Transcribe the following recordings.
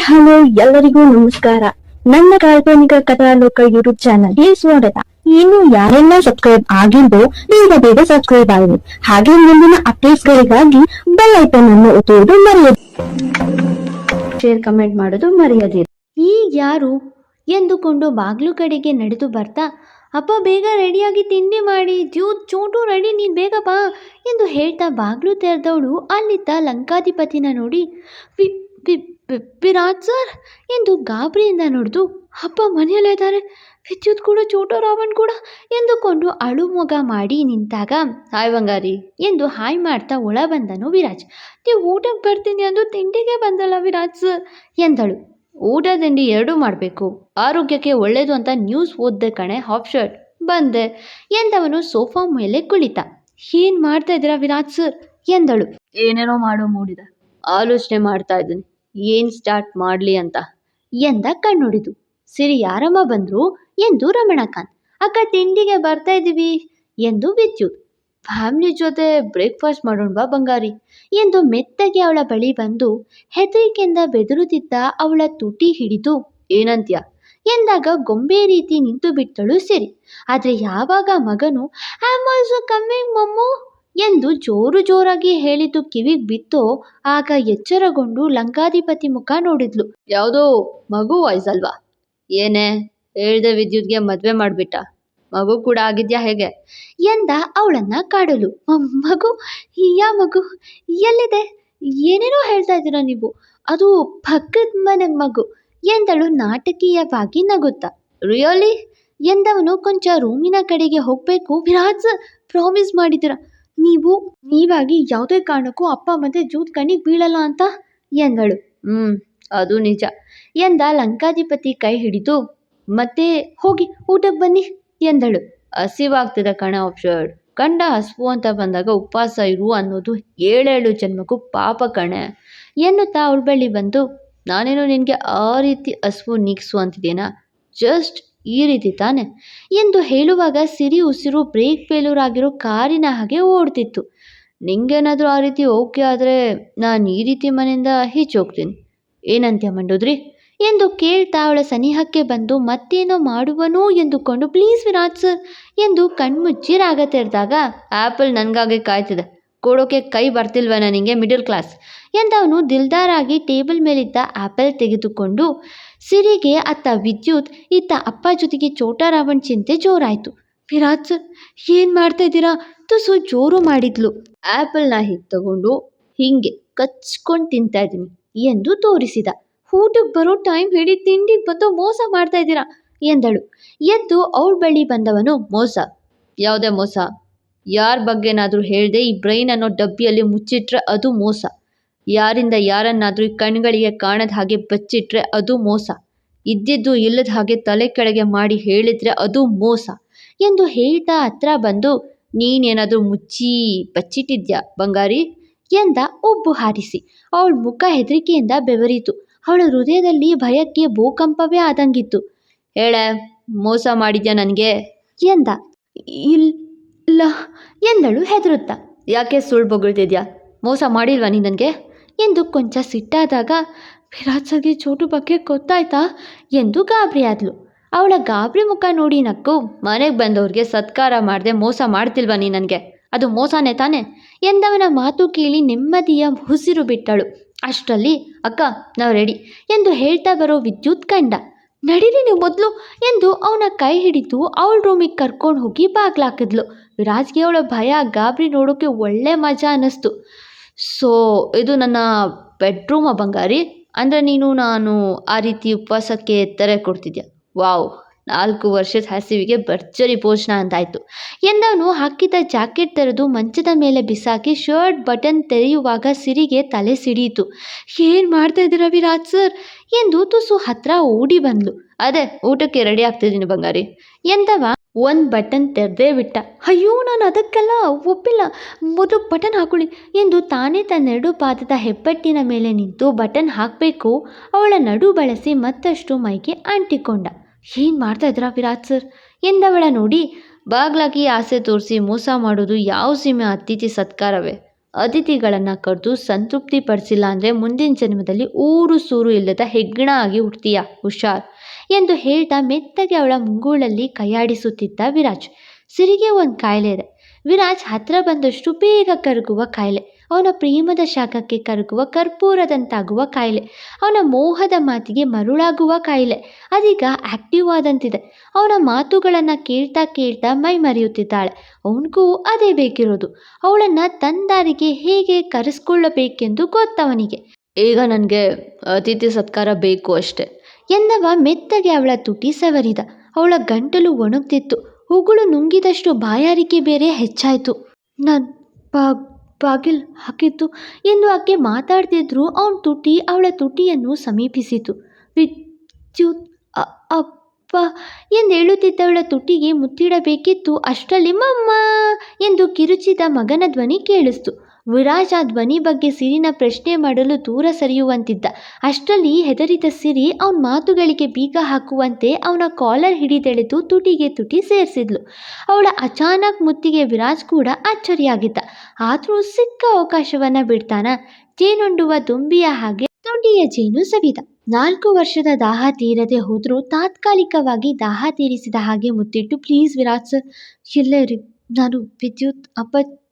Hello ಎಲ್ಲರಿಗೂ ನಮಸ್ಕಾರ. ನನ್ನ ಕಾಲ್ಪನಿಕ ಕಥಾಲೋಕ ಯೂಟ್ಯೂಬ್ ಚಾನಲ್ಗೆ ಸ್ವಾಗತ. ಇನ್ನು ಯಾರೆಲ್ಲ ಸಬ್ಸ್ಕ್ರೈಬ್ ಆಗಿದ್ದು ಬೇಗ ಸಬ್ಸ್ಕ್ರೈಬ್ ಆಗಿ, ಹಾಗೆ ಮುಂದಿನ ಅಪ್ಡೇಟ್ಸ್ ಗಳಿಗಾಗಿ ಬೆಲ್ ಐಕಾನ್ ಅನ್ನು ಒತ್ತುವುದು ಮರೆಯದಿರಿ. ಶೇರ್ ಕಮೆಂಟ್ ಮಾಡೋದು ಮರೆಯದಿರಿ. ಈಗ ಯಾರು ಎಂದುಕೊಂಡು ಬಾಗ್ಲು ಕಡೆಗೆ ನಡೆದು ಬರ್ತಾ, ಅಪ್ಪ ಬೇಗ ರೆಡಿಯಾಗಿ ತಿಂಡಿ ಮಾಡಿ, ಚೋಟು ರೆಡಿ, ನೀನು ಬೇಗ ಬಾ ಎಂದು ಹೇಳ್ತಾ ಬಾಗ್ಲು ತೆರೆದವಳು ಅಲ್ಲಿದ್ದ ಲಂಕಾಧಿಪತಿನ ನೋಡಿ ವಿರಾಟ್ ಸರ್ ಎಂದು ಗಾಬರಿಯಿಂದ ನೋಡಿದು, ಅಪ್ಪ ಮನೆಯಲ್ಲೇ ಇದ್ದಾರೆ, ವಿದ್ಯುತ್ ಕೂಡ, ಚೋಟು ರಾವಣ್ ಕೂಡ ಎಂದುಕೊಂಡು ಅಳುಮೊಗ ಮಾಡಿ ನಿಂತಾಗ, ಹಾಯ್ ಬಂಗಾರಿ ಎಂದು ಹಾಯ್ ಮಾಡ್ತಾ ಒಳ ಬಂದನು ವಿರಾಜ್. ನೀವು ಊಟಕ್ಕೆ ಬರ್ತೀನಿ ಅಂದು ತಿಂಡಿಗೆ ಬಂದಲ್ಲ ವಿರಾಜ್ ಸರ್ ಎಂದಳು. ಊಟ ತಿಂಡಿ ಎರಡೂ ಮಾಡಬೇಕು, ಆರೋಗ್ಯಕ್ಕೆ ಒಳ್ಳೆಯದು ಅಂತ ನ್ಯೂಸ್ ಓದ್ದೆ ಕಣೆ, ಹಾಫ್ ಶರ್ಟ್ ಬಂದೆ ಎಂದವನು ಸೋಫಾ ಮೇಲೆ ಕುಳಿತ. ಏನು ಮಾಡ್ತಾ ಇದ್ದೀರಾ ವಿರಾಜ್ ಸರ್ ಎಂದಳು. ಏನೇನೋ ಮಾಡೋ ಮೂಡಿದೆ, ಆಲೋಚನೆ ಮಾಡ್ತಾ ಇದ್ದೀನಿ ಏನು ಸ್ಟಾರ್ಟ್ ಮಾಡಲಿ ಅಂತ ಎಂದ ಕಣ್ಣೊಡಿದು. ಸಿರಿ ಯಾರಮ್ಮ ಬಂದ್ರು ಎಂದು ರಮಣಕಾಂತ್. ಅಕ್ಕ ತಿಂಡಿಗೆ ಬರ್ತಾ ಇದ್ದೀವಿ ಎಂದು ವಿದ್ಯುತ್. ಫ್ಯಾಮಿಲಿ ಜೊತೆ ಬ್ರೇಕ್ಫಾಸ್ಟ್ ಮಾಡೋಣವಾ ಬಂಗಾರಿ ಎಂದು ಮೆತ್ತಗೆ ಅವಳ ಬಳಿ ಬಂದು ಹೆದರಿಕೆಯಿಂದ ಬೆದರುತ್ತಿದ್ದ ಅವಳ ತುಟಿ ಹಿಡಿದು, ಏನಂತ್ಯ ಎಂದಾಗ ಗೊಂಬೆ ರೀತಿ ನಿಂತು ಬಿಟ್ಟಳು ಸಿರಿ. ಆದರೆ ಯಾವಾಗ ಮಗನು ಐ ಆಮ್ ಆಲ್ಸೋ ಕಮ್ಮಿಂಗ್ ಮಮ್ಮು ಎಂದು ಜೋರಾಗಿ ಹೇಳಿದ್ದು ಕಿವಿಗೆ ಬಿತ್ತೋ ಆಗ ಎಚ್ಚರಗೊಂಡು ಲಂಕಾಧಿಪತಿ ಮುಖ ನೋಡಿದ್ಲು. ಯಾವುದೋ ಮಗು ವಾಯ್ಸ್ ಅಲ್ವಾ? ಏನೇ ಹೇಳ್ದೆ ವಿದ್ಯುತ್ಗೆ ಮದುವೆ ಮಾಡಿಬಿಟ್ಟ, ಮಗು ಕೂಡ ಆಗಿದ್ಯಾ ಹೇಗೆ ಎಂದ ಅವಳನ್ನ ಕಾಡಲು. ಮಗು? ಯಾ ಮಗು? ಎಲ್ಲಿದೆ? ಏನೇನೋ ಹೇಳ್ತಾ ಇದ್ದೀರಾ ನೀವು, ಅದು ಪಕ್ಕದ ಮನೆ ಮಗು ಎಂದಳು ನಾಟಕೀಯವಾಗಿ ನಗುತ್ತಾ. ರಿಯಲಿ ಎಂದವನು ಕೊಂಚ ರೂಮಿನ ಕಡೆಗೆ ಹೋಗಬೇಕು. ವಿರಾಜ್ ಪ್ರಾಮಿಸ್ ಮಾಡಿದ್ದೀರಾ ನೀವಾಗಿ ಯಾವುದೇ ಕಾರಣಕ್ಕೂ ಅಪ್ಪ ಮತ್ತೆ ಜೂತ್ ಕಣ್ಣಿಗೆ ಬೀಳಲ್ಲ ಅಂತ ಎಂದಳು. ಅದು ನಿಜ ಎಂದ ಲಂಕಾಧಿಪತಿ ಕೈ ಹಿಡಿದು, ಮತ್ತೆ ಹೋಗಿ ಊಟಕ್ಕೆ ಬನ್ನಿ ಎಂದಳು. ಹಸಿವಾಗ್ತಿದೆ ಕಣ ಆಪ್ಷರ್ಡ್, ಕಂಡ ಹಸುವು ಅಂತ ಬಂದಾಗ ಉಪವಾಸ ಇರು ಅನ್ನೋದು 7 ಜನ್ಮಕ್ಕೂ ಪಾಪ ಕಣೆ ಎನ್ನುತ್ತಾ ಅವಳ ಬಳಿ ಬಂದು, ನಾನೇನು ನಿನಗೆ ಆ ರೀತಿ ಹಸುವು ನೀಗ್ಸು ಅಂತಿದ್ದೇನಾ, ಜಸ್ಟ್ ಈ ರೀತಿ ತಾನೆ ಎಂದು ಹೇಳುವಾಗ ಸಿರಿ ಉಸಿರು ಬ್ರೇಕ್ ಫೇಲ್ಯೂರ್ ಆಗಿರೋ ಕಾರಿನ ಹಾಗೆ ಓಡ್ತಿತ್ತು. ನಿಂಗೇನಾದರೂ ಆ ರೀತಿ ಓಕೆ ಆದರೆ ನಾನು ಈ ರೀತಿ ಮನೆಯಿಂದ ಹೋಗ್ತೀನಿ, ಏನಂತ್ಯ ಮಂಡೋದ್ರಿ ಎಂದು ಕೇಳ್ತಾ ಅವಳ ಸನಿಹಕ್ಕೆ ಬಂದು ಮತ್ತೇನೋ ಮಾಡುವನೋ ಎಂದುಕೊಂಡು, ಪ್ಲೀಸ್ ವಿರಾಟ್ ಸರ್ ಎಂದು ಕಣ್ಮುಚ್ಚಿ ರಾಗ ತೆರೆದಾಗ, ಆ್ಯಪಲ್ ನನಗಾಗಿ ಕಾಯ್ತಿದೆ, ಕೊಡೋಕೆ ಕೈ ಬರ್ತಿಲ್ವ ನನಗೆ, ಮಿಡಲ್ ಕ್ಲಾಸ್ ಎಂದವನು ದಿಲ್ದಾರಾಗಿ ಟೇಬಲ್ ಮೇಲಿದ್ದ ಆ್ಯಪಲ್ ತೆಗೆದುಕೊಂಡು ಸಿರಿಗೆ ಅತ್ತ ವಿದ್ಯುತ್, ಇತ್ತ ಅಪ್ಪ ಜೊತೆಗೆ ಚೋಟಾ ರಾವಣ್ ಚಿಂತೆ ಜೋರಾಯಿತು. ವಿರಾಟ್ ಸರ್ ಏನು ಮಾಡ್ತಾ ಇದ್ದೀರಾ ತುಸು ಜೋರು ಮಾಡಿದ್ಲು. ಆ್ಯಪಲ್ನ ಹೀಗೆ ತಗೊಂಡು ಹೀಗೆ ಕಚ್ಕೊಂಡು ತಿಂತಾ ಇದ್ದೀನಿ ಎಂದು ತೋರಿಸಿದ. ಊಟಕ್ಕೆ ಬರೋ ಟೈಮ್ ಹಿಡಿ ತಿಂಡಿಗೆ ಬಂದು ಮೋಸ ಮಾಡ್ತಾ ಇದ್ದೀರಾ ಎಂದಳು. ಎದ್ದು ಅವಳ ಬಳಿ ಬಂದವನು, ಮೋಸ? ಯಾವುದೇ ಮೋಸ? ಯಾರ ಬಗ್ಗೆನಾದರೂ ಹೇಳ್ದೆ ಈ ಬ್ರೈನ್ ಅನ್ನೋ ಡಬ್ಬಿಯಲ್ಲಿ ಮುಚ್ಚಿಟ್ರೆ ಅದು ಮೋಸ, ಯಾರಿಂದ ಯಾರನ್ನಾದರೂ ಈ ಕಣ್ಗಳಿಗೆ ಕಾಣದ ಹಾಗೆ ಬಚ್ಚಿಟ್ರೆ ಅದು ಮೋಸ, ಇದ್ದಿದ್ದು ಇಲ್ಲದ ಹಾಗೆ ತಲೆ ಕೆಳಗೆ ಮಾಡಿ ಹೇಳಿದ್ರೆ ಅದು ಮೋಸ ಎಂದು ಹೇಳ್ತಾ ಹತ್ರ ಬಂದು, ನೀನೇನಾದರೂ ಮುಚ್ಚಿ ಬಚ್ಚಿಟ್ಟಿದ್ಯಾ ಬಂಗಾರಿ ಎಂದ ಒಬ್ಬು ಹಾರಿಸಿ. ಅವಳ ಮುಖ ಹೆದರಿಕೆಯಿಂದ ಬೆವರಿತು. ಅವಳ ಹೃದಯದಲ್ಲಿ ಭಯಕ್ಕೆ ಭೂಕಂಪವೇ ಆದಂಗಿತ್ತು. ಹೇಳೆ, ಮೋಸ ಮಾಡಿದ್ಯಾ ನನಗೆ ಎಂದ. ಇಲ್ಲ ಎಂದಳು ಹೆದರುತ್ತಾ. ಯಾಕೆ ಸುಳ್ಳು ಬೊಗಳ್ತಿದ್ಯಾ, ಮೋಸ ಮಾಡಿಲ್ವಾ ನೀ ನನಗೆ ಎಂದು ಕೊಂಚ ಸಿಟ್ಟಾದಾಗ, ವಿರಾಟ್ ಸರ್ಗೆ ಚೋಟು ಬಗ್ಗೆ ಗೊತ್ತಾಯ್ತಾ ಎಂದು ಗಾಬರಿ ಆದ್ಲು. ಅವಳ ಗಾಬರಿ ಮುಖ ನೋಡಿ ನಕ್ಕು, ಮನೆಗೆ ಬಂದವ್ರಿಗೆ ಸತ್ಕಾರ ಮಾಡದೆ ಮೋಸ ಮಾಡ್ತಿಲ್ವಾ ನೀ ನನಗೆ, ಅದು ಮೋಸನೇ ತಾನೆ ಎಂದವನ ಮಾತು ಕೇಳಿ ನೆಮ್ಮದಿಯ ಉಸಿರು ಬಿಟ್ಟಳು. ಅಷ್ಟರಲ್ಲಿ, ಅಕ್ಕ ನಾವು ರೆಡಿ ಎಂದು ಹೇಳ್ತಾ ಬರೋ ವಿದ್ಯುತ್ ಕಂಡ. ನಡೀರಿ ನೀವು ಮೊದಲು ಎಂದು ಅವನ ಕೈ ಹಿಡಿದು ಅವಳ ರೂಮಿಗೆ ಕರ್ಕೊಂಡು ಹೋಗಿ ಬಾಗ್ಲಾಕಿದ್ಲು. ವಿರಾಜ್ಗೆ ಅವಳ ಭಯ ಗಾಬರಿ ನೋಡೋಕೆ ಒಳ್ಳೆ ಮಜಾ ಅನ್ನಿಸ್ತು. ಸೊ ಇದು ನನ್ನ ಬೆಡ್ರೂಮ ಬಂಗಾರಿ, ಅಂದರೆ ನಾನು ಆ ರೀತಿ ಉಪವಾಸಕ್ಕೆ ತೆರೆ ಕೊಡ್ತಿದ್ಯಾ, ವಾವ್ 4 ವರ್ಷದ ಹಸಿವಿಗೆ ಭರ್ಜರಿ ಭೋಜನ ಅಂತಾಯಿತು ಎಂದವನು ಹಾಕಿದ್ದ ಜಾಕೆಟ್ ತೆರೆದು ಮಂಚದ ಮೇಲೆ ಬಿಸಾಕಿ ಶರ್ಟ್ ಬಟನ್ ತೆರೆಯುವಾಗ ಸಿರಿಗೆ ತಲೆ ಸಿಡಿಯಿತು. ಏನು ಮಾಡ್ತಾ ಇದ್ದೀರಾ ವಿರಾಟ್ ಸರ್ ಎಂದು ತುಸು ಹತ್ರ ಓಡಿ ಬಂದ್ಲು. ಅದೇ ಊಟಕ್ಕೆ ರೆಡಿ ಆಗ್ತಿದ್ದೀನಿ ಬಂಗಾರಿ ಎಂದವ ಒಂದು ಬಟನ್ ತೆರೆದೇ ಬಿಟ್ಟ. ಅಯ್ಯೋ ನಾನು ಅದಕ್ಕೆಲ್ಲ ಒಪ್ಪಿಲ್ಲ, ಮೊದಲು ಬಟನ್ ಹಾಕೊಳ್ಳಿ ಎಂದು ತಾನೇ ತನ್ನೆರಡು ಪಾದದ ಹೆಬ್ಬಟ್ಟಿನ ಮೇಲೆ ನಿಂತು ಬಟನ್ ಹಾಕಬೇಕು ಅವಳ ನಡು ಬಳಸಿ ಮತ್ತಷ್ಟು ಮೈಗೆ ಅಂಟಿಕೊಂಡ. ಏನು ಮಾಡ್ತಾ ಇದ್ದೀರಾ ವಿರಾಟ್ ಸರ್ ಎಂದವಳ ನೋಡಿ, ಬಾಗ್ಲಾಕಿ ಆಸೆ ತೋರಿಸಿ ಮೋಸ ಮಾಡೋದು ಯಾವ ಸೀಮೆ ಅತಿಥಿ ಸತ್ಕಾರವೇ, ಅತಿಥಿಗಳನ್ನು ಕರೆದು ಸಂತೃಪ್ತಿ ಪಡಿಸಿಲ್ಲ ಅಂದರೆ ಮುಂದಿನ ಜನ್ಮದಲ್ಲಿ ಊರು ಸೂರು ಇಲ್ಲದ ಹೆಗ್ಗಣ ಆಗಿ ಹುಡ್ತೀಯ, ಹುಷಾರ್ ಎಂದು ಹೇಳ್ತಾ ಮೆತ್ತಗೆ ಅವಳ ಮುಂಗೂಳಲ್ಲಿ ಕೈಯಾಡಿಸುತ್ತಿದ್ದ ವಿರಾಜ್. ಸಿರಿಗೆ ಒಂದು ಕಾಯಿಲೆ ಇದೆ. ವಿರಾಜ್ ಹತ್ರ ಬಂದಷ್ಟು ಬೇಗ ಕರಗುವ ಕಾಯಿಲೆ, ಅವನ ಪ್ರೇಮದ ಶಾಖಕ್ಕೆ ಕರಗುವ ಕರ್ಪೂರದಂತಾಗುವ ಕಾಯಿಲೆ, ಅವನ ಮೋಹದ ಮಾತಿಗೆ ಮರುಳಾಗುವ ಕಾಯಿಲೆ ಅದೀಗ ಆಕ್ಟಿವ್ ಆದಂತಿದೆ. ಅವನ ಮಾತುಗಳನ್ನು ಕೇಳ್ತಾ ಕೇಳ್ತಾ ಮೈ ಮರೆಯುತ್ತಿದ್ದಾಳೆ. ಅವನಿಗೂ ಅದೇ ಬೇಕಿರೋದು, ಅವಳನ್ನು ತಂದಾರಿಗೆ ಹೇಗೆ ಕರೆಸ್ಕೊಳ್ಳಬೇಕೆಂದು ಗೊತ್ತವನಿಗೆ. ಈಗ ನನಗೆ ಅತಿಥಿ ಸತ್ಕಾರ ಬೇಕು ಅಷ್ಟೆ ಎಂದವ ಮೆತ್ತಗೆ ಅವಳ ತುಟಿ ಸವರಿದ. ಅವಳ ಗಂಟಲು ಒಣಗ್ತಿತ್ತು, ಉಗುಳು ನುಂಗಿದಷ್ಟು ಬಾಯಾರಿಕೆ ಬೇರೆ ಹೆಚ್ಚಾಯಿತು. ನಾನು ಬಾಗಿಲ್ ಹಾಕಿತ್ತು ಎಂದು ಆಕೆ ಮಾತಾಡ್ತಿದ್ರು ಅವನ ತುಟಿ ಅವಳ ತುಟಿಯನ್ನು ಸಮೀಪಿಸಿತು. ವಿದ್ಯುತ್ ಅಪ್ಪ ಎಂದು ಹೇಳುತ್ತಿದ್ದವಳ ತುಟಿಗೆ ಮುತ್ತಿಡಬೇಕಿತ್ತು. ಅಷ್ಟರಲ್ಲಿ ಮಮ್ಮ ಎಂದು ಕಿರುಚಿದ ಮಗನ ಧ್ವನಿ ಕೇಳಿಸ್ತು. ವಿರಾಜ್ ಆ ಧ್ವನಿ ಬಗ್ಗೆ ಸಿರಿನ ಪ್ರಶ್ನೆ ಮಾಡಲು ದೂರ ಸರಿಯುವಂತಿದ್ದ. ಅಷ್ಟರಲ್ಲಿ ಹೆದರಿದ ಸಿರಿ ಅವನ ಮಾತುಗಳಿಗೆ ಬೀಗ ಹಾಕುವಂತೆ ಅವನ ಕಾಲರ್ ಹಿಡಿದೆಳೆದು ತುಟಿಗೆ ತುಟಿ ಸೇರಿಸಿದ್ಲು. ಅವಳ ಅಚಾನಕ್ ಮುತ್ತಿಗೆ ವಿರಾಜ್ ಕೂಡ ಅಚ್ಚರಿಯಾಗಿದ್ದ. ಆದರೂ ಸಿಕ್ಕ ಅವಕಾಶವನ್ನು ಬಿಡ್ತಾನ? ಜೇನುಂಡುವ ದುಂಬಿಯ ಹಾಗೆ ತೊಂಡಿಯ ಜೇನು ಸವಿದ. 4 ವರ್ಷದ ದಾಹ ತೀರದೆ ಹೋದರೂ ತಾತ್ಕಾಲಿಕವಾಗಿ ದಾಹ ತೀರಿಸಿದ ಹಾಗೆ ಮುತ್ತಿಟ್ಟು, ಪ್ಲೀಸ್ ವಿರಾಜ್ ಸರ್, ಇಲ್ಲೇ ರೀ, ನಾನು ವಿದ್ಯುತ್ ಅಪ್ಪಚ್ಚು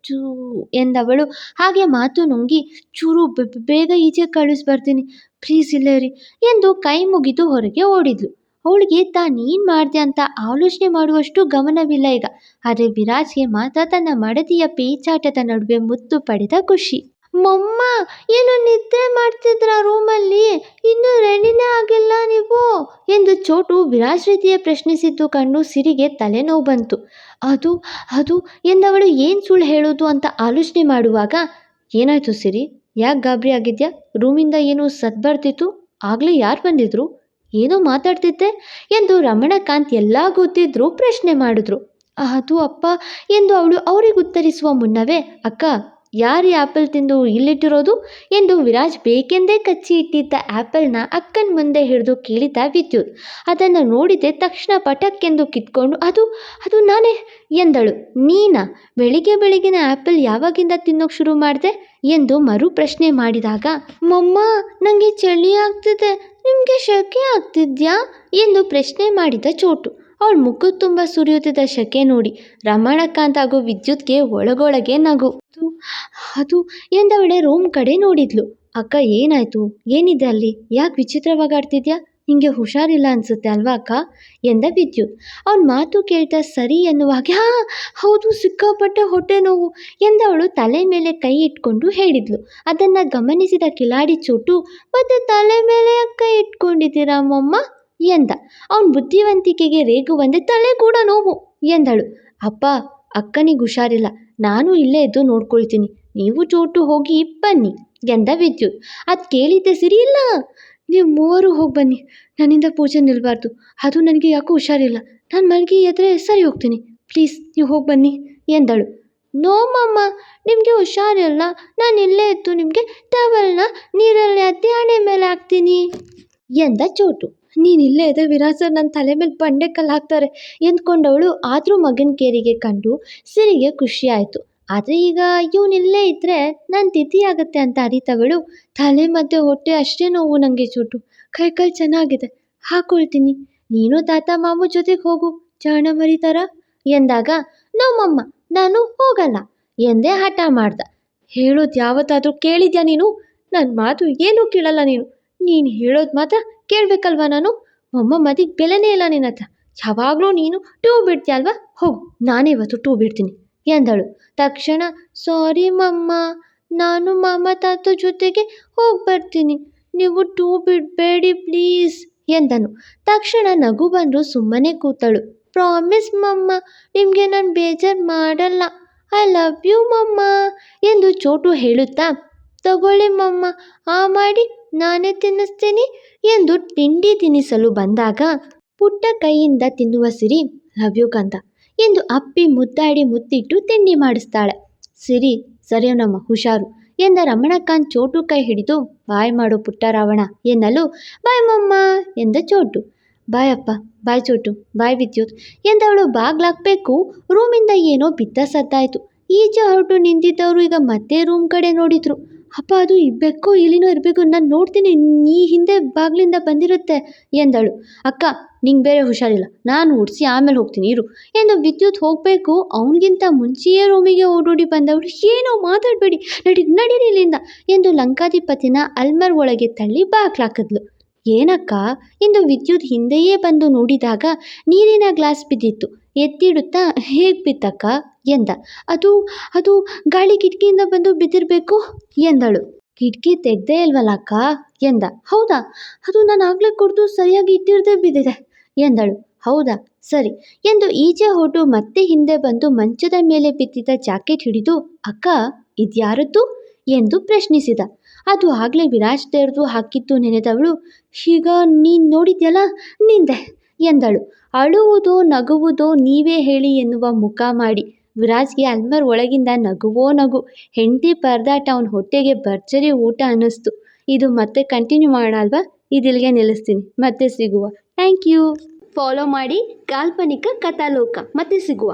ಎಂದವಳು. ಹಾಗೆ ಮಾತು ನುಂಗಿ, ಚೂರು ಬೇಗ ಈಚೆ ಕಳಿಸ್ಬರ್ತೀನಿ, ಪ್ಲೀಸ್ ಇಲ್ಲೇ ರೀ ಎಂದು ಕೈ ಮುಗಿದು ಹೊರಗೆ ಓಡಿದ್ಲು. ಅವಳಿಗೆ ತಾನೇನು ಮಾಡಿದೆ ಅಂತ ಆಲೋಚನೆ ಮಾಡುವಷ್ಟು ಗಮನವಿಲ್ಲ ಈಗ. ಆದರೆ ವಿರಾಜ್ಗೆ ಮಾತ್ರ ತನ್ನ ಮಡದಿಯ ಪೇಚಾಟದ ನಡುವೆ ಮುತ್ತು ಪಡೆದ ಖುಷಿ. ಮಮ್ಮ, ಏನು ನಿದ್ರೆ ಮಾಡ್ತಿದ್ರ ರೂಮಲ್ಲಿ? ಇನ್ನೂ ರೆಡಿನೇ ಆಗಿಲ್ಲ ನೀವು ಎಂದು ಚೋಟು ವಿರಾಜ್ ರೀತಿಯ ಪ್ರಶ್ನಿಸಿದ್ದು ಕಂಡು ಸಿರಿಗೆ ತಲೆನೋವು ಬಂತು. ಅದು ಅದು ಎಂದವಳು ಏನು ಸುಳ್ಳು ಹೇಳೋದು ಅಂತ ಆಲೋಚನೆ ಮಾಡುವಾಗ, ಏನಾಯ್ತು ಸಿರಿ, ಯಾಕೆ ಗಾಬರಿ ಆಗಿದ್ಯಾ? ರೂಮಿಂದ ಏನೋ ಸದ್ದು ಬರ್ತಿತ್ತು, ಆಗಲೇ ಯಾರು ಬಂದಿದ್ರು? ಏನೋ ಮಾತಾಡ್ತಿದ್ದೆ ಎಂದು ರಮಣಕಾಂತ್ ಎಲ್ಲ ಗೊತ್ತಿದ್ರು ಪ್ರಶ್ನೆ ಮಾಡಿದ್ರು. ಅದು ಅಪ್ಪ ಎಂದು ಅವಳು ಅವರಿಗೆ ಉತ್ತರಿಸುವ ಮುನ್ನವೇ, ಅಕ್ಕ, ಯಾರು ಆ್ಯಪಲ್ ತಿಂದು ಇಲ್ಲಿಟ್ಟಿರೋದು ಎಂದು ವಿರಾಜ್ ಬೇಕೆಂದೇ ಕಚ್ಚಿ ಇಟ್ಟಿದ್ದ ಆ್ಯಪಲ್ನ ಅಕ್ಕನ ಮುಂದೆ ಹಿಡಿದು ಕೇಳಿದ ವಿದ್ಯುತ್. ಅದನ್ನು ನೋಡಿದೆ ತಕ್ಷಣ ಪಟಕ್ಕೆಂದು ಕಿತ್ಕೊಂಡು, ಅದು ನಾನೇ ಎಂದಳು. ನೀನಾ? ಬೆಳಿಗ್ಗೆನ ಆ್ಯಪಲ್ ಯಾವಾಗಿಂದ ತಿನ್ನೋಕೆ ಶುರು ಮಾಡಿದೆ ಎಂದು ಮರು ಪ್ರಶ್ನೆ ಮಾಡಿದಾಗ, ಮಮ್ಮ, ನನಗೆ ಚಳಿ ಆಗ್ತಿದೆ, ನಿಮಗೆ ಶೆಕೆ ಆಗ್ತಿದ್ಯಾ ಎಂದು ಪ್ರಶ್ನೆ ಮಾಡಿದ ಚೋಟು. ಅವಳ ಮುಖದ ತುಂಬ ಸುರಿಯುತ್ತಿದ್ದ ಶೆಕೆ ನೋಡಿ ರಮಣಕಾಂತ್ ಹಾಗೂ ವಿದ್ಯುತ್ಗೆ ಒಳಗೊಳಗೆ ನಗು. ಅದು ಎಂದವಳೆ ರೂಮ್ ಕಡೆ ನೋಡಿದ್ಲು. ಅಕ್ಕ, ಏನಾಯ್ತು? ಏನಿದೆ ಅಲ್ಲಿ? ಯಾಕೆ ವಿಚಿತ್ರವಾಗಿ ಆಡ್ತಿದ್ಯಾ? ನಿಂಗೆ ಹುಷಾರಿಲ್ಲ ಅನ್ಸುತ್ತೆ ಅಲ್ವಾ ಅಕ್ಕ ಎಂದ ವಿದ್ಯುತ್. ಅವನ ಮಾತು ಕೇಳ್ತಾ ಸರಿ ಎನ್ನುವಾಗೆ, ಹೌದು, ಸಿಕ್ಕಾಪಟ್ಟೆ ಹೊಟ್ಟೆ ನೋವು ಎಂದವಳು ತಲೆ ಮೇಲೆ ಕೈ ಇಟ್ಕೊಂಡು ಹೇಳಿದ್ಲು. ಅದನ್ನು ಗಮನಿಸಿದ ಕಿಲಾಡಿ ಚೋಟು, ಮತ್ತೆ ತಲೆ ಮೇಲೆ ಕೈ ಇಟ್ಕೊಂಡಿದ್ದೀರಾ ಮಮ್ಮ ಎಂದ. ಅವನ ಬುದ್ಧಿವಂತಿಕೆಗೆ ರೇಗುವಂತೆ, ತಲೆ ಕೂಡ ನೋವು ಎಂದಳು. ಅಪ್ಪ, ಅಕ್ಕನಿಗೆ ಹುಷಾರಿಲ್ಲ, ನಾನು ಇಲ್ಲೇ ಇದ್ದು ನೋಡ್ಕೊಳ್ತೀನಿ, ನೀವು ಚೋಟು ಹೋಗಿ ಬನ್ನಿ ಎಂದ ವಿದ್ಯುತ್. ಅದು ಕೇಳಿದ್ದೆ ಸಿರಿ, ಇಲ್ಲ, ನೀವು ಮೂವರು ಹೋಗಿ ಬನ್ನಿ, ನನ್ನಿಂದ ಪೂಜೆ ನಿಲ್ಲಬಾರ್ದು, ಅದು ನನಗೆ ಯಾಕೋ ಹುಷಾರಿಲ್ಲ, ನಾನು ಮಲಗಿ ಎದ್ರೆ ಸರಿ ಹೋಗ್ತೀನಿ, ಪ್ಲೀಸ್ ನೀವು ಹೋಗಿ ಬನ್ನಿ ಎಂದಳು. ನೋ ಮಮ್ಮ, ನಿಮಗೆ ಹುಷಾರಿಲ್ಲ, ನಾನು ಇಲ್ಲೇ ಇದ್ದು ನಿಮಗೆ ಟವಲ್ನ ನೀರಲ್ಲಿ ಅದ್ದಿ ಹಣೆ ಮೇಲೆ ಹಾಕ್ತೀನಿ ಎಂದ ಚೋಟು. ನೀನು ಇಲ್ಲೇ ಇದೆ ವಿರಾಜ್ ಸರ್, ನನ್ನ ತಲೆ ಮೇಲೆ ಬಂಡೆ ಕಲ್ಲು ಹಾಕ್ತಾರೆ ಎಂದ್ಕೊಂಡವಳು. ಆದರೂ ಮಗನ ಕೇರಿಗೆ ಕಂಡು ಸಿರಿಗೆ ಖುಷಿ ಆಯಿತು. ಆದರೆ ಈಗ ಇವನಿಲ್ಲೇ ಇದ್ದರೆ ನನ್ನ ತಿಥಿ ಆಗುತ್ತೆ ಅಂತ ಅರಿತವಳು, ತಲೆ ಮತ್ತು ಹೊಟ್ಟೆ ಅಷ್ಟೇ ನೋವು ನನಗೆ ಚೋಟು, ಕೈ ಚೆನ್ನಾಗಿದೆ, ಹಾಕೊಳ್ತೀನಿ, ನೀನು ತಾತ ಮಾವು ಜೊತೆಗೆ ಹೋಗು, ಜಾಣ ಮರಿತಾರ ಎಂದಾಗ, ನಮ್ಮಮ್ಮ, ನಾನು ಹೋಗಲ್ಲ ಎಂದೇ ಹಠ ಮಾಡ್ದ. ಹೇಳೋದು ಯಾವತ್ತಾದರೂ ಕೇಳಿದ್ಯಾ ನೀನು? ನನ್ನ ಮಾತು ಏನೂ ಕೇಳಲ್ಲ ನೀನು ಹೇಳೋದು ಮಾತ್ರ ಕೇಳಬೇಕಲ್ವಾ ನಾನು? ಅಮ್ಮ ಮದಿಗೆ ಬೆಲೆನೇ ಇಲ್ಲ ನಿನ್ನ ಹತ್ರ, ಯಾವಾಗಲೂ ನೀನು ಟೂ ಬಿಡ್ತೀಯ ಅಲ್ವಾ? ಹೋಗು, ನಾನೇ ಇವತ್ತು ಟೂ ಬಿಡ್ತೀನಿ ಎಂದಳು. ತಕ್ಷಣ, ಸಾರಿ ಮಮ್ಮ, ನಾನು ಮಾಮ ತಾತ ಜೊತೆಗೆ ಹೋಗಿ ಬರ್ತೀನಿ, ನೀವು ಟೂ ಬಿಡಬೇಡಿ ಪ್ಲೀಸ್ ಎಂದನು. ತಕ್ಷಣ ನಗು ಬಂದು ಸುಮ್ಮನೆ ಕೂತಳು. ಪ್ರಾಮಿಸ್ ಮಮ್ಮ, ನಿಮಗೆ ನಾನು ಬೇಜಾರು ಮಾಡಲ್ಲ, ಐ ಲವ್ ಯು ಮಮ್ಮ ಎಂದು ಚೋಟು ಹೇಳುತ್ತಾ, ತಗೊಳ್ಳಿ ಮಮ್ಮ, ಮಾಡಿ ನಾನೇ ತಿನ್ನಿಸ್ತೀನಿ ಎಂದು ತಿಂಡಿ ತಿನ್ನಿಸಲು ಬಂದಾಗ, ಪುಟ್ಟ ಕೈಯಿಂದ ತಿನ್ನುವ ಸಿರಿ, ಲವ್ ಯು ಕಂದ ಎಂದು ಅಪ್ಪಿ ಮುದ್ದಾಡಿ ಮುತ್ತಿಟ್ಟು ತಿಂಡಿ ಮಾಡಿಸ್ತಾಳೆ. ಸಿರಿ, ಸರಿಯನಮ್ಮ, ಹುಷಾರು ಎಂದ ರಮಣಕಾಂತ್ ಚೋಟು ಕೈ ಹಿಡಿದು, ಬಾಯ್ ಮಾಡು ಪುಟ್ಟ ರಾವಣ ಎನ್ನಲು, ಬಾಯ್ ಮಮ್ಮ ಎಂದ ಚೋಟು. ಬಾಯ್ ಅಪ್ಪ, ಬಾಯ್ ಚೋಟು, ಬಾಯ್ ವಿದ್ಯುತ್ ಎಂದವಳು ಬಾಗ್ಲಾಕ್ಬೇಕು. ರೂಮಿಂದ ಏನೋ ಬಿದ್ದ ಸದ್ದಾಯಿತು. ಈಚೆ ಹೊರಟು ನಿಂತಿದ್ದವರು ಈಗ ಮತ್ತೆ ರೂಮ್ ಕಡೆ ನೋಡಿದ್ರು. ಅಪ್ಪ ಅದು ಬೆಕ್ಕೋ ಇಲ್ಲಿನೋ ಇರಬೇಕು, ನಾನು ನೋಡ್ತೀನಿ, ನೀ ಹಿಂದೆ ಬಾಗಿಲಿಂದ ಬಂದಿರುತ್ತೆ ಎಂದಳು. ಅಕ್ಕ ನಿಂಗೆ ಬೇರೆ ಹುಷಾರಿಲ್ಲ, ನಾನು ಹುಡ್ಸಿ ಆಮೇಲೆ ಹೋಗ್ತೀನಿ ಇರು ಎಂದು ವಿದ್ಯುತ್ ಹೋಗಬೇಕು ಅವನಿಗಿಂತ ಮುಂಚೆಯೇ ರೂಮಿಗೆ ಓಡೋಡಿ ಬಂದವಳು, ಏನೋ ಮಾತಾಡಬೇಡಿ, ನಡೀರಿ ಇಲ್ಲಿಂದ ಎಂದು ಲಂಕಾಧಿಪತಿನ ಅಲ್ಮರ್ ಒಳಗೆ ತಳ್ಳಿ ಬಾಗ್ಲಾಕಿದ್ಲು. ಏನಕ್ಕ ಎಂದು ವಿದ್ಯುತ್ ಹಿಂದೆಯೇ ಬಂದು ನೋಡಿದಾಗ ನೀರಿನ ಗ್ಲಾಸ್ ಬಿದ್ದಿತ್ತು. ಎತ್ತಿಡುತ್ತಾ ಹೇಗೆ ಬಿತ್ತಕ್ಕ ಎಂದ. ಅದು ಅದು ಗಾಳಿ ಕಿಟಕಿಯಿಂದ ಬಂದು ಬಿದ್ದಿರಬೇಕು ಎಂದಳು. ಕಿಟಕಿ ತೆಗ್ದೇ ಇಲ್ವಲ್ಲ ಅಕ್ಕ ಎಂದ. ಹೌದಾ, ಅದು ನಾನು ಆಗ್ಲೇ ಕೊಡ್ದು ಸರಿಯಾಗಿ ಇಟ್ಟಿರದೆ ಬಿದ್ದಿದೆ ಎಂದಳು. ಹೌದಾ ಸರಿ ಎಂದು ಈಚೆ ಹೊರಟು ಮತ್ತೆ ಹಿಂದೆ ಬಂದು ಮಂಚದ ಮೇಲೆ ಬಿದ್ದಿದ್ದ ಜಾಕೆಟ್ ಹಿಡಿದು, ಅಕ್ಕ ಇದ್ಯಾರದ್ದು ಎಂದು ಪ್ರಶ್ನಿಸಿದ. ಅದು ಆಗಲೇ ವಿರಾಜ್ ತೆರೆದು ಹಾಕಿದ್ದು ನೆನೆದವಳು, ಈಗ ನೀನು ನೋಡಿದ್ಯಲ್ಲ ನಿಂದೆ ಎಂದಳು. ಅಳುವುದೋ ನಗುವುದೋ ನೀವೇ ಹೇಳಿ ಎನ್ನುವ ಮುಖ ಮಾಡಿ. ವಿರಾಜ್ಗೆ ಅಲ್ಮರ್ ಒಳಗಿಂದ ನಗುವೋ ನಗು. ಹೆಂಡತಿ ಪರದಾಟ ಅವನ ಹೊಟ್ಟೆಗೆ ಭರ್ಜರಿ ಊಟ ಅನ್ನಿಸ್ತು. ಇದು ಮತ್ತೆ ಕಂಟಿನ್ಯೂ ಮಾಡೋಣ ಅಲ್ವಾ? ಇದಿಲ್ಲಿಗೆ ನಿಲ್ಲಿಸ್ತೀನಿ, ಮತ್ತೆ ಸಿಗುವ. Thank you. ಫಾಲೋ ಮಾಡಿ ಕಾಲ್ಪನಿಕ ಕಥಾಲೋಕ. ಮತ್ತೆ ಸಿಗುವ.